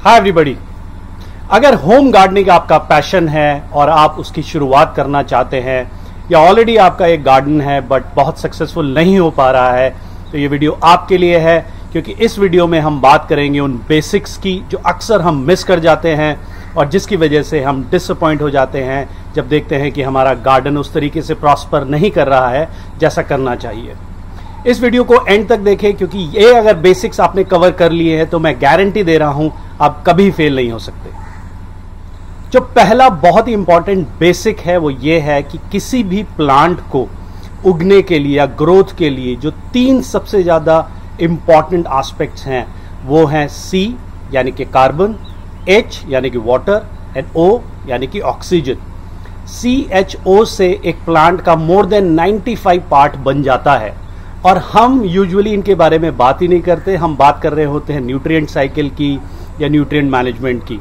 Hi everybody. अगर home gardening आपका passion है और आप उसकी शुरुआत करना चाहते हैं या ऑलरेडी आपका एक गार्डन है बट बहुत सक्सेसफुल नहीं हो पा रहा है, तो ये वीडियो आपके लिए है, क्योंकि इस वीडियो में हम बात करेंगे उन बेसिक्स की जो अक्सर हम मिस कर जाते हैं और जिसकी वजह से हम डिसअपॉइंट हो जाते हैं जब देखते हैं कि हमारा गार्डन उस तरीके से प्रॉस्पर नहीं कर रहा है जैसा करना चाहिए। इस वीडियो को एंड तक देखें, क्योंकि ये अगर बेसिक्स आपने कवर कर लिए हैं तो मैं गारंटी दे रहा हूं आप कभी फेल नहीं हो सकते। जो पहला बहुत ही इंपॉर्टेंट बेसिक है वो ये है कि किसी भी प्लांट को उगने के लिए या ग्रोथ के लिए जो तीन सबसे ज्यादा इंपॉर्टेंट एस्पेक्ट्स हैं वो हैं सी यानी कि कार्बन, एच यानी कि वाटर एंड ओ यानी कि ऑक्सीजन। CHO से एक प्लांट का मोर देन 95 पार्ट बन जाता है और हम यूजुअली इनके बारे में बात ही नहीं करते। हम बात कर रहे होते हैं न्यूट्रिएंट साइकिल की या न्यूट्रिएंट मैनेजमेंट की।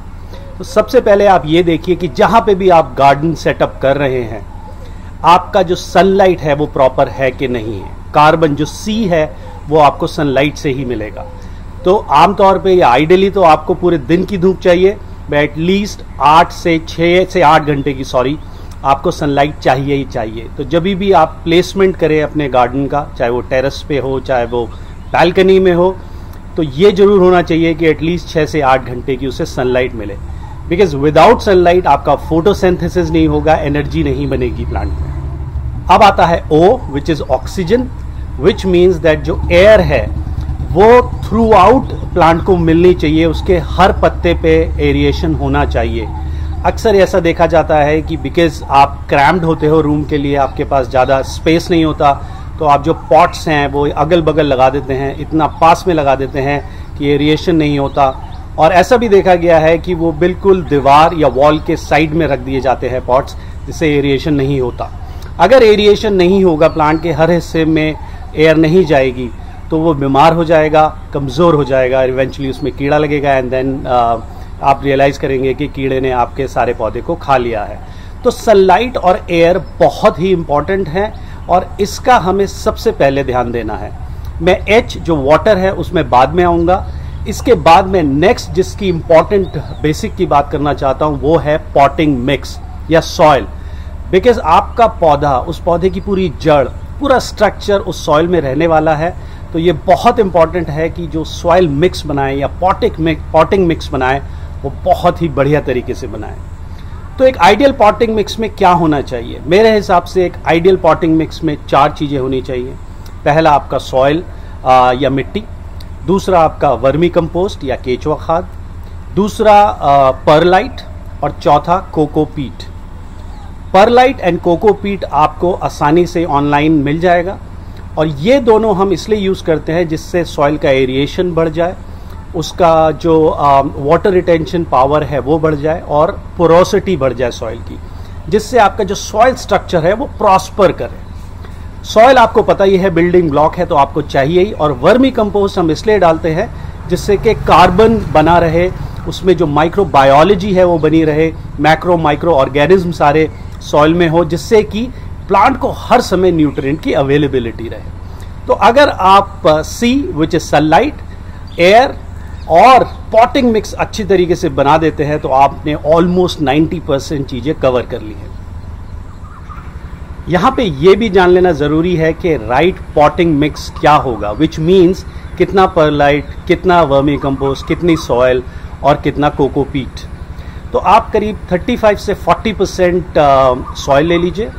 तो सबसे पहले आप ये देखिए कि जहां पे भी आप गार्डन सेटअप कर रहे हैं आपका जो सनलाइट है वो प्रॉपर है कि नहीं है। कार्बन जो C है वो आपको सनलाइट से ही मिलेगा। तो आमतौर पे या आइडियली तो आपको पूरे दिन की धूप चाहिए, एटलीस्ट 6 से 8 घंटे की आपको सनलाइट चाहिए ही चाहिए। तो जब भी आप प्लेसमेंट करें अपने गार्डन का, चाहे वो टेरेस पे हो चाहे वो बालकनी में हो, तो ये जरूर होना चाहिए कि एटलीस्ट 6 से 8 घंटे की उसे सनलाइट मिले, बिकॉज विदाउट सनलाइट आपका फोटोसिंथेसिस नहीं होगा, एनर्जी नहीं बनेगी प्लांट में। अब आता है O which is oxygen, which means that जो एयर है वो थ्रू आउट प्लांट को मिलनी चाहिए, उसके हर पत्ते पे एरिएशन होना चाहिए। अक्सर ऐसा देखा जाता है कि बिकॉज आप क्रैम्ड होते हो रूम के लिए, आपके पास ज़्यादा स्पेस नहीं होता, तो आप जो पॉट्स हैं वो अगल बगल लगा देते हैं, इतना पास में लगा देते हैं कि एरिएशन नहीं होता। और ऐसा भी देखा गया है कि वो बिल्कुल दीवार या वॉल के साइड में रख दिए जाते हैं पॉट्स, जिससे एरिएशन नहीं होता। अगर एरिएशन नहीं होगा, प्लांट के हर हिस्से में एयर नहीं जाएगी, तो वो बीमार हो जाएगा, कमज़ोर हो जाएगा, इवेंचुअली उसमें कीड़ा लगेगा एंड देन आप रियलाइज़ करेंगे कि कीड़े ने आपके सारे पौधे को खा लिया है। तो सनलाइट और एयर बहुत ही इंपॉर्टेंट है और इसका हमें सबसे पहले ध्यान देना है। मैं H जो वाटर है उसमें बाद में आऊँगा। इसके बाद में नेक्स्ट जिसकी इंपॉर्टेंट बेसिक की बात करना चाहता हूँ वो है पॉटिंग मिक्स या सॉइल। बिकॉज आपका पौधा, उस पौधे की पूरी जड़, पूरा स्ट्रक्चर उस सॉइल में रहने वाला है। तो ये बहुत इंपॉर्टेंट है कि जो सॉइल मिक्स बनाए या पॉटिंग मिक्स बनाए वो बहुत ही बढ़िया तरीके से बनाए। तो एक आइडियल पॉटिंग मिक्स में क्या होना चाहिए? मेरे हिसाब से एक आइडियल पॉटिंग मिक्स में 4 चीज़ें होनी चाहिए। पहला आपका सॉइल या मिट्टी, दूसरा आपका वर्मी कंपोस्ट या केचुआ खाद, दूसरा परलाइट और चौथा कोकोपीट। परलाइट एंड कोकोपीट आपको आसानी से ऑनलाइन मिल जाएगा और ये दोनों हम इसलिए यूज़ करते हैं जिससे सॉइल का एरिएशन बढ़ जाए, उसका जो वाटर रिटेंशन पावर है वो बढ़ जाए और पोरोसिटी बढ़ जाए सॉइल की, जिससे आपका जो सॉइल स्ट्रक्चर है वो प्रॉस्पर करे। सॉइल आपको पता ही है बिल्डिंग ब्लॉक है, तो आपको चाहिए ही। और वर्मी कंपोस्ट हम इसलिए डालते हैं जिससे कि कार्बन बना रहे, उसमें जो माइक्रोबायोलॉजी है वो बनी रहे, मैक्रो माइक्रो ऑर्गेनिज्म सारे सॉइल में हो, जिससे कि प्लांट को हर समय न्यूट्रिएंट की अवेलेबिलिटी रहे। तो अगर आप C which is sunlight, air और पॉटिंग मिक्स अच्छी तरीके से बना देते हैं तो आपने ऑलमोस्ट 90% चीजें कवर कर ली हैं। यहां पे ये भी जान लेना जरूरी है कि राइट पॉटिंग मिक्स क्या होगा, विच मीन्स कितना परलाइट, कितना वर्मी कंपोस्ट, कितनी सॉइल और कितना कोकोपीट। तो आप करीब 35 से 40% सॉइल ले लीजिए,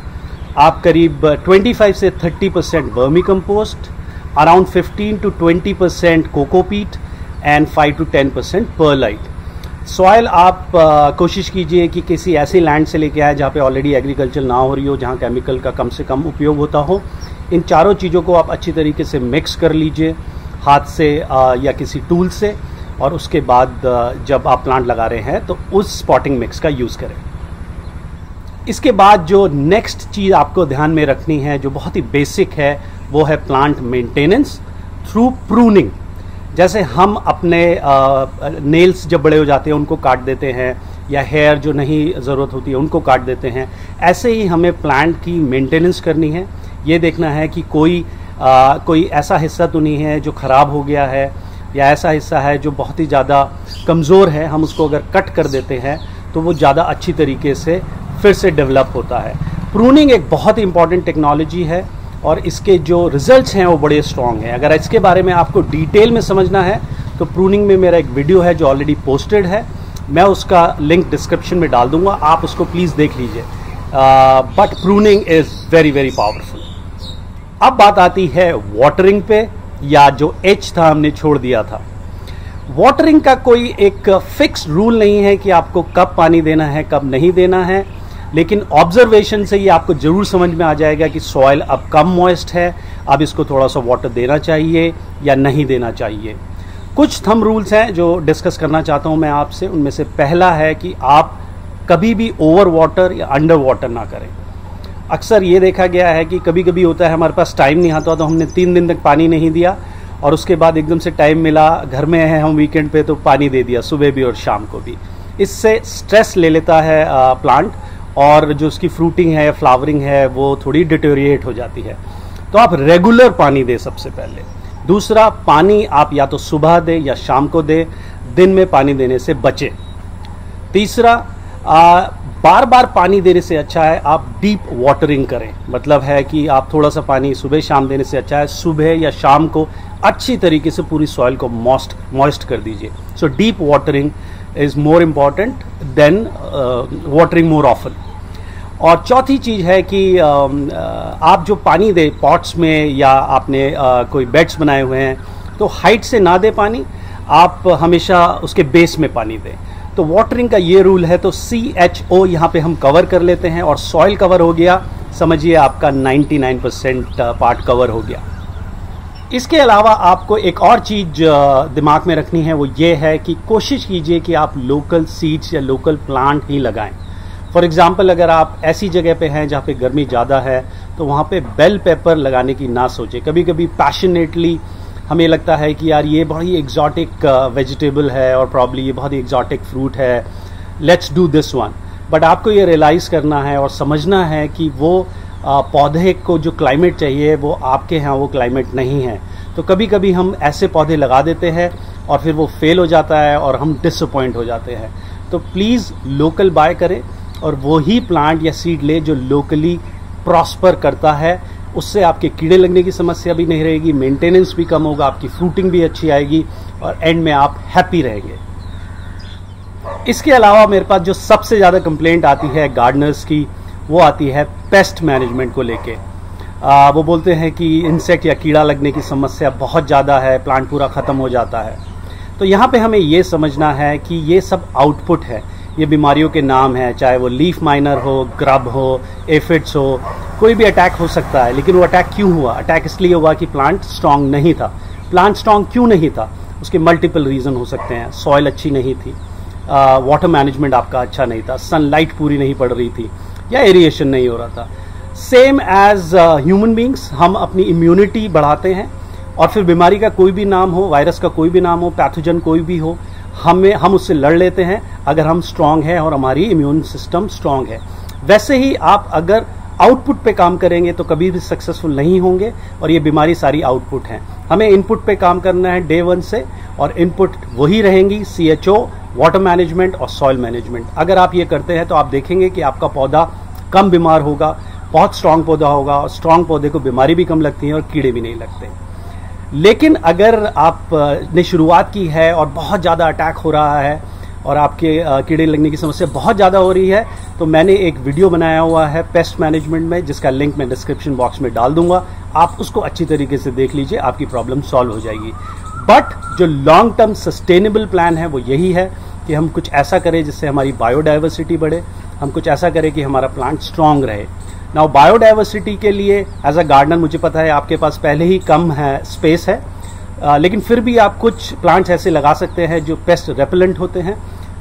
आप करीब 25 से 30% vermi compost, around 15 to 20% cocopeat and 5 to 10% perlite. Soil आप कोशिश कीजिए कि किसी ऐसी लैंड से लेके आए जहाँ पे ऑलरेडी एग्रीकल्चर ना हो रही हो, जहाँ केमिकल का कम से कम उपयोग होता हो। इन चारों चीज़ों को आप अच्छी तरीके से मिक्स कर लीजिए हाथ से या किसी टूल से, और उसके बाद जब आप प्लांट लगा रहे हैं तो उस स्पॉटिंग मिक्स का यूज़ करें। इसके बाद जो नेक्स्ट चीज़ आपको ध्यान में रखनी है जो बहुत ही बेसिक है वो है प्लांट मेंटेनेंस थ्रू प्रूनिंग। जैसे हम अपने नेल्स जब बड़े हो जाते हैं उनको काट देते हैं, या हेयर जो नहीं ज़रूरत होती है उनको काट देते हैं, ऐसे ही हमें प्लांट की मेंटेनेंस करनी है। ये देखना है कि कोई ऐसा हिस्सा तो नहीं है जो ख़राब हो गया है, या ऐसा हिस्सा है जो बहुत ही ज़्यादा कमज़ोर है, हम उसको अगर कट कर देते हैं तो वो ज़्यादा अच्छी तरीके से फिर से डेवलप होता है। प्रूनिंग एक बहुत ही इंपॉर्टेंट टेक्नोलॉजी है और इसके जो रिजल्ट्स हैं वो बड़े स्ट्रॉन्ग हैं। अगर इसके बारे में आपको डिटेल में समझना है तो प्रूनिंग में मेरा एक वीडियो है जो ऑलरेडी पोस्टेड है, मैं उसका लिंक डिस्क्रिप्शन में डाल दूंगा, आप उसको प्लीज़ देख लीजिए। But pruning is very very powerful. अब बात आती है वाटरिंग पे, या जो एच था हमने छोड़ दिया था। वाटरिंग का कोई एक फिक्स रूल नहीं है कि आपको कब पानी देना है कब नहीं देना है, लेकिन ऑब्जर्वेशन से ये आपको जरूर समझ में आ जाएगा कि सॉइल अब कम मॉइस्ट है, अब इसको थोड़ा सा वाटर देना चाहिए या नहीं देना चाहिए। कुछ थंब रूल्स हैं जो डिस्कस करना चाहता हूं मैं आपसे। उनमें से पहला है कि आप कभी भी ओवर वाटर या अंडर वाटर ना करें। अक्सर ये देखा गया है कि कभी कभी होता है हमारे पास टाइम नहीं आता तो हमने 3 दिन तक पानी नहीं दिया और उसके बाद एकदम से टाइम मिला, घर में है हम वीकेंड पे, तो पानी दे दिया सुबह भी और शाम को भी। इससे स्ट्रेस ले लेता है प्लांट और जो उसकी फ्रूटिंग है, फ्लावरिंग है, वो थोड़ी डिटेरिएट हो जाती है। तो आप रेगुलर पानी दें सबसे पहले। दूसरा, पानी आप या तो सुबह दें या शाम को दें, दिन में पानी देने से बचें। तीसरा, बार बार पानी देने से अच्छा है आप डीप वाटरिंग करें। मतलब है कि आप थोड़ा सा पानी सुबह शाम देने से अच्छा है सुबह या शाम को अच्छी तरीके से पूरी सॉइल को मॉइस्ट कर दीजिए। So deep watering is more important than watering more often. और चौथी चीज़ है कि आप जो पानी दे पॉट्स में या आपने कोई बेड्स बनाए हुए हैं तो हाइट से ना दे पानी, आप हमेशा उसके बेस में पानी दें। तो वाटरिंग का ये रूल है। तो CHO यहाँ पे हम कवर कर लेते हैं और सॉइल कवर हो गया, समझिए आपका 99% पार्ट कवर हो गया। इसके अलावा आपको एक और चीज़ दिमाग में रखनी है, वो ये है कि कोशिश कीजिए कि आप लोकल सीड्स या लोकल प्लांट ही लगाएं। फॉर एग्जाम्पल, अगर आप ऐसी जगह पे हैं जहाँ पे गर्मी ज़्यादा है तो वहाँ पे बेल पेपर लगाने की ना सोचें। कभी कभी पैशनेटली हमें लगता है कि यार ये बहुत ही एग्जॉटिक वेजिटेबल है और प्रॉब्ली ये बहुत ही एग्जॉटिक फ्रूट है, let's do this one. But आपको ये रियलाइज़ करना है और समझना है कि वो पौधे को जो क्लाइमेट चाहिए वो आपके यहाँ वो क्लाइमेट नहीं है। तो कभी कभी हम ऐसे पौधे लगा देते हैं और फिर वो फेल हो जाता है और हम डिसअपॉइंट हो जाते हैं। तो प्लीज़ लोकल बाय करें और वो ही प्लांट या सीड ले जो लोकली प्रॉस्पर करता है। उससे आपके कीड़े लगने की समस्या भी नहीं रहेगी, मेंटेनेंस भी कम होगा, आपकी फ्रूटिंग भी अच्छी आएगी और एंड में आप हैप्पी रहेंगे। इसके अलावा मेरे पास जो सबसे ज़्यादा कंप्लेंट आती है गार्डनर्स की, वो आती है पेस्ट मैनेजमेंट को लेके। वो बोलते हैं कि इंसेक्ट या कीड़ा लगने की समस्या बहुत ज़्यादा है, प्लांट पूरा ख़त्म हो जाता है। तो यहाँ पे हमें ये समझना है कि ये सब आउटपुट है, ये बीमारियों के नाम हैं, चाहे वो लीफ माइनर हो, ग्रब हो, एफिड्स हो, कोई भी अटैक हो सकता है। लेकिन वो अटैक क्यों हुआ? अटैक इसलिए हुआ कि प्लांट स्ट्रांग नहीं था। प्लांट स्ट्रांग क्यों नहीं था? उसके मल्टीपल रीज़न हो सकते हैं। सॉइल अच्छी नहीं थी, वाटर मैनेजमेंट आपका अच्छा नहीं था, सनलाइट पूरी नहीं पड़ रही थी, या एरिएशन नहीं हो रहा था। सेम एज ह्यूमन बींग्स, हम अपनी इम्यूनिटी बढ़ाते हैं और फिर बीमारी का कोई भी नाम हो, वायरस का कोई भी नाम हो, पैथोजन कोई भी हो, हम उससे लड़ लेते हैं अगर हम स्ट्रांग हैं और हमारी इम्यून सिस्टम स्ट्रांग है। वैसे ही आप अगर आउटपुट पे काम करेंगे तो कभी भी सक्सेसफुल नहीं होंगे और ये बीमारी सारी आउटपुट है। हमें इनपुट पे काम करना है डे 1 से, और इनपुट वही रहेंगी CHO, वाटर मैनेजमेंट और सॉइल मैनेजमेंट। अगर आप ये करते हैं तो आप देखेंगे कि आपका पौधा कम बीमार होगा, बहुत स्ट्रांग पौधा होगा, और स्ट्रांग पौधे को बीमारी भी कम लगती है और कीड़े भी नहीं लगते। लेकिन अगर आपने शुरुआत की है और बहुत ज़्यादा अटैक हो रहा है और आपके कीड़े लगने की समस्या बहुत ज़्यादा हो रही है, तो मैंने एक वीडियो बनाया हुआ है पेस्ट मैनेजमेंट में, जिसका लिंक मैं डिस्क्रिप्शन बॉक्स में डाल दूंगा। आप उसको अच्छी तरीके से देख लीजिए, आपकी प्रॉब्लम सॉल्व हो जाएगी। बट जो लॉन्ग टर्म सस्टेनेबल प्लान है वो यही है कि हम कुछ ऐसा करें जिससे हमारी बायोडाइवर्सिटी बढ़े, हम कुछ ऐसा करें कि हमारा प्लांट स्ट्रांग रहे। नाउ बायोडाइवर्सिटी के लिए एज अ गार्डनर मुझे पता है आपके पास पहले ही कम है, स्पेस है, लेकिन फिर भी आप कुछ प्लांट्स ऐसे लगा सकते हैं जो पेस्ट रेपेलेंट होते हैं,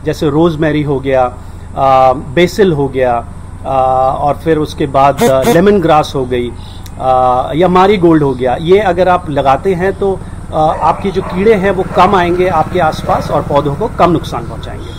जैसे रोजमेरी हो गया, बेसिल हो गया, और फिर उसके बाद लेमन ग्रास हो गई, या मारीगोल्ड हो गया। ये अगर आप लगाते हैं तो आपके जो कीड़े हैं वो कम आएंगे आपके आसपास और पौधों को कम नुकसान पहुंचाएंगे।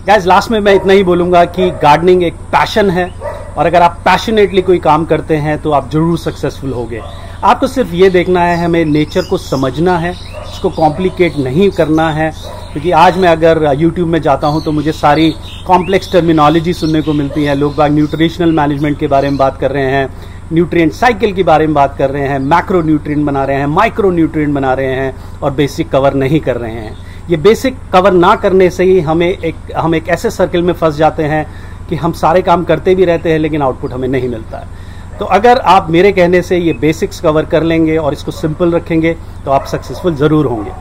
गाइस, लास्ट में मैं इतना ही बोलूंगा कि गार्डनिंग एक पैशन है और अगर आप पैशनेटली कोई काम करते हैं तो आप जरूर सक्सेसफुल होंगे। आपको सिर्फ ये देखना है, हमें नेचर को समझना है, इसको कॉम्प्लिकेट नहीं करना है। क्योंकि आज मैं अगर YouTube में जाता हूं तो मुझे सारी कॉम्प्लेक्स टर्मिनोलॉजी सुनने को मिलती है। लोग बाग न्यूट्रिशनल मैनेजमेंट के बारे में बात कर रहे हैं, न्यूट्रिएंट साइकिल के बारे में बात कर रहे हैं, मैक्रो न्यूट्रिएंट बना रहे हैं, माइक्रो न्यूट्रिएंट बना रहे हैं और बेसिक कवर नहीं कर रहे हैं। ये बेसिक कवर ना करने से ही हम एक ऐसे सर्किल में फंस जाते हैं कि हम सारे काम करते भी रहते हैं लेकिन आउटपुट हमें नहीं मिलता है। तो अगर आप मेरे कहने से ये बेसिक्स कवर कर लेंगे और इसको सिंपल रखेंगे तो आप सक्सेसफुल जरूर होंगे।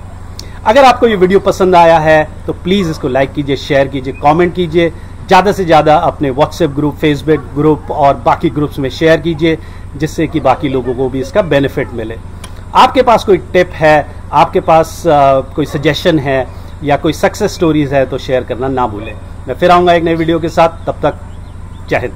अगर आपको ये वीडियो पसंद आया है तो प्लीज़ इसको लाइक कीजिए, शेयर कीजिए, कमेंट कीजिए, ज़्यादा से ज़्यादा अपने व्हाट्सएप ग्रुप, फेसबुक ग्रुप और बाकी ग्रुप्स में शेयर कीजिए, जिससे कि बाकी लोगों को भी इसका बेनिफिट मिले। आपके पास कोई टिप है, आपके पास कोई सजेशन है या कोई सक्सेस स्टोरीज है तो शेयर करना ना भूलें। मैं फिर आऊँगा एक नई वीडियो के साथ, तब तक जय हिंद।